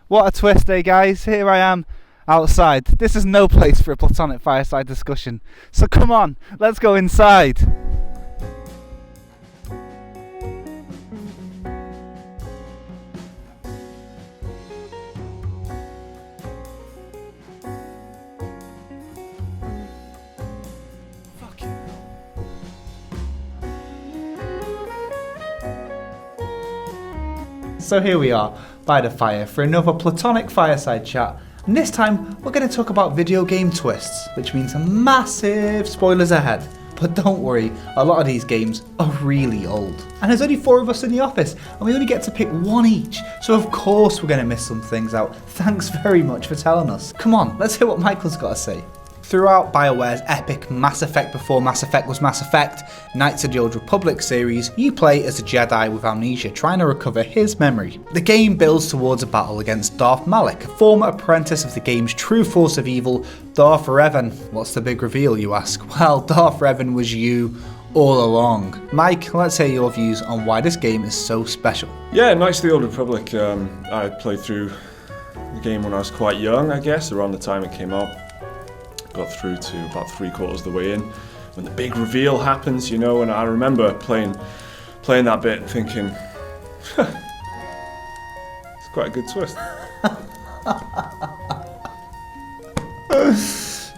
What a twist, eh guys? Here I am outside. This is no place for a platonic fireside discussion. So come on, let's go inside. So here we are, by the fire, for another platonic fireside chat. And this time, we're going to talk about video game twists, which means massive spoilers ahead. But don't worry, a lot of these games are really old. And there's only 4 of us in the office, and we only get to pick one each. So of course we're going to miss some things out. Thanks very much for telling us. Come on, let's hear what Michael's got to say. Throughout BioWare's epic Mass Effect before Mass Effect was Mass Effect, Knights of the Old Republic series, you play as a Jedi with amnesia trying to recover his memory. The game builds towards a battle against Darth Malak, a former apprentice of the game's true force of evil, Darth Revan. What's the big reveal, you ask? Well, Darth Revan was you all along. Mike, let's hear your views on why this game is so special. Yeah, Knights of the Old Republic, I played through the game when I was quite young, I guess, around the time it came out. Got through to about 3/4 of the way in when the big reveal happens, you know, and I remember playing that bit and thinking, it's quite a good twist.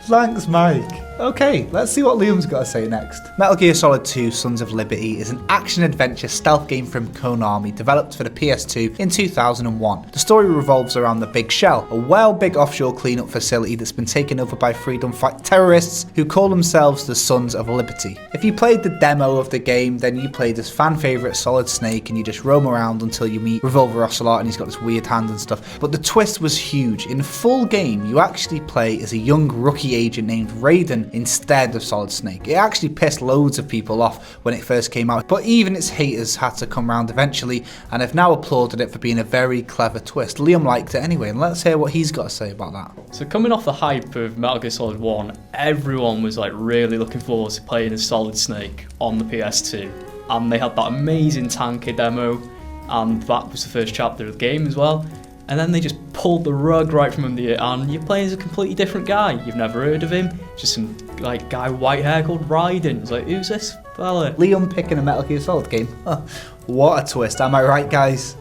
Thanks, Mike. Okay, let's see what Liam's got to say next. Metal Gear Solid 2 Sons of Liberty is an action-adventure stealth game from Konami developed for the PS2 in 2001. The story revolves around the Big Shell, a big offshore cleanup facility that's been taken over by freedom fight terrorists who call themselves the Sons of Liberty. If you played the demo of the game, then you played as fan favourite Solid Snake and you just roam around until you meet Revolver Ocelot and he's got this weird hand and stuff. But the twist was huge. In the full game, you actually play as a young rookie agent named Raiden instead of Solid Snake. It actually pissed loads of people off when it first came out, but even its haters had to come round eventually and have now applauded it for being a very clever twist. Liam liked it anyway, and let's hear what he's got to say about that. So coming off the hype of Metal Gear Solid 1, everyone was like really looking forward to playing as Solid Snake on the PS2, and they had that amazing tanky demo, and that was the first chapter of the game as well. And then they just pulled the rug right from under you, and you're playing as a completely different guy. You've never heard of him. Just some like guy with white hair called Raiden. It's like, who's this fella? Liam picking a Metal Gear Solid game. What a twist, am I right, guys?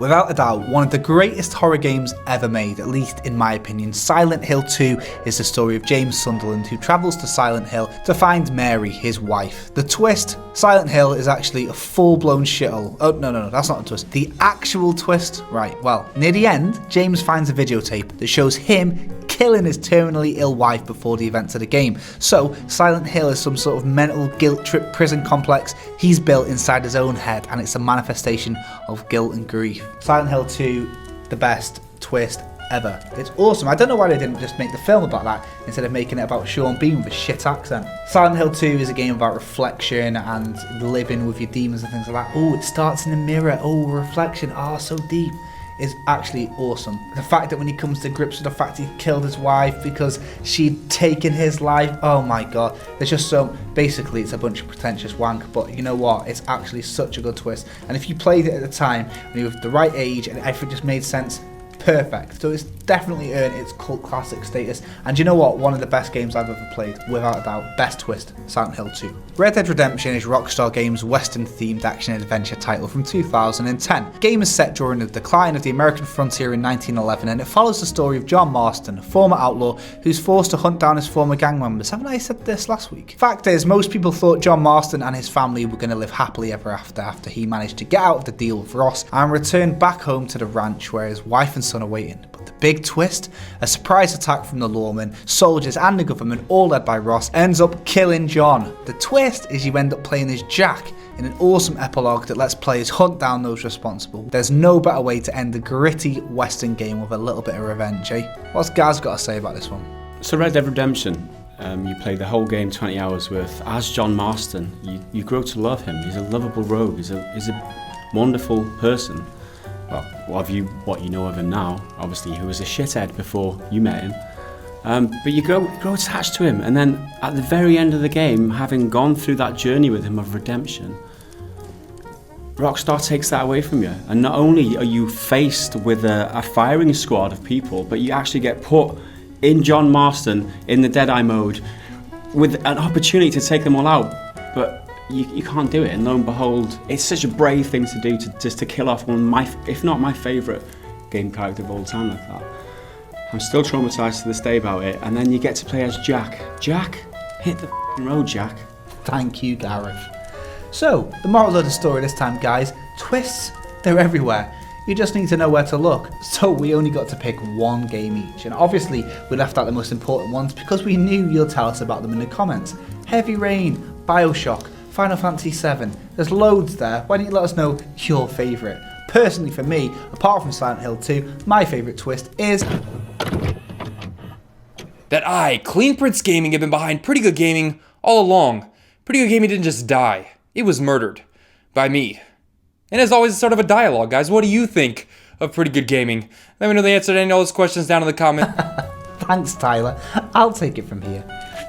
Without a doubt, one of the greatest horror games ever made, at least in my opinion. Silent Hill 2 is the story of James Sunderland, who travels to Silent Hill to find Mary, his wife. The twist, Silent Hill is actually a full-blown shithole. Oh, no, that's not a twist. The actual twist, right, well, near the end, James finds a videotape that shows him killing his terminally ill wife before the events of the game. So, Silent Hill is some sort of mental guilt trip prison complex he's built inside his own head, and it's a manifestation of guilt and grief. Silent Hill 2, the best twist ever. It's awesome. I don't know why they didn't just make the film about that instead of making it about Sean Bean with a shit accent. Silent Hill 2 is a game about reflection and living with your demons and things like that. Oh, it starts in the mirror. Oh, reflection. Ah, so deep. Is actually awesome. The fact that when he comes to grips with the fact he killed his wife because she'd taken his life, oh my god, there's just so, basically it's a bunch of pretentious wank, but you know what, it's actually such a good twist, and if you played it at the time when you were the right age and everything just made sense, perfect. So it's definitely earned its cult classic status, and you know what, one of the best games I've ever played, without a doubt. Best twist, Silent Hill 2. Red Dead Redemption is Rockstar Games' Western-themed action-adventure title from 2010. The game is set during the decline of the American frontier in 1911, and it follows the story of John Marston, a former outlaw who's forced to hunt down his former gang members. Haven't I said this last week? Fact is, most people thought John Marston and his family were going to live happily ever after he managed to get out of the deal with Ross and return back home to the ranch where his wife and son are waiting. But the big twist, a surprise attack from the lawmen, soldiers and the government, all led by Ross, ends up killing John. The twist is you end up playing as Jack in an awesome epilogue that lets players hunt down those responsible. There's no better way to end a gritty western game with a little bit of revenge, eh? What's Gaz got to say about this one? So Red Dead Redemption, you play the whole game 20 hours worth as John Marston. You grow to love him. He's a lovable rogue. He's a wonderful person. Well, what you know of him now, obviously he was a shithead before you met him. But you grow attached to him, and then at the very end of the game, having gone through that journey with him of redemption, Rockstar takes that away from you. And not only are you faced with a firing squad of people, but you actually get put in John Marston in the Deadeye mode with an opportunity to take them all out. But you can't do it. And lo and behold, it's such a brave thing to do, just to kill off one of my, if not my favourite game character of all time like that. I'm still traumatised to this day about it. And then you get to play as Jack. Jack, hit the road, Jack. Thank you, Gareth. So, the moral of the story this time, guys, twists, they're everywhere. You just need to know where to look. So we only got to pick one game each, and obviously we left out the most important ones because we knew you'll tell us about them in the comments. Heavy Rain, Bioshock, Final Fantasy VII, there's loads there. Why don't you let us know your favourite? Personally for me, apart from Silent Hill 2, my favourite twist is that I, Clean Prince Gaming, have been behind Pretty Good Gaming all along. Pretty Good Gaming didn't just die. It was murdered. By me. And as always, it's sort of a dialogue, guys. What do you think of Pretty Good Gaming? Let me know the answer to any of those questions down in the comment. Thanks, Tyler. I'll take it from here.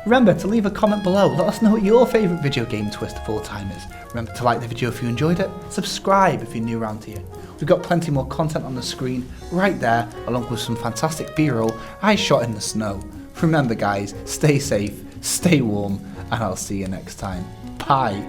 Remember to leave a comment below. Let us know what your favourite video game twist of all time is. Remember to like the video if you enjoyed it. Subscribe if you're new around here. We've got plenty more content on the screen right there, along with some fantastic B-roll I shot in the snow. Remember, guys, stay safe, stay warm, and I'll see you next time. Bye.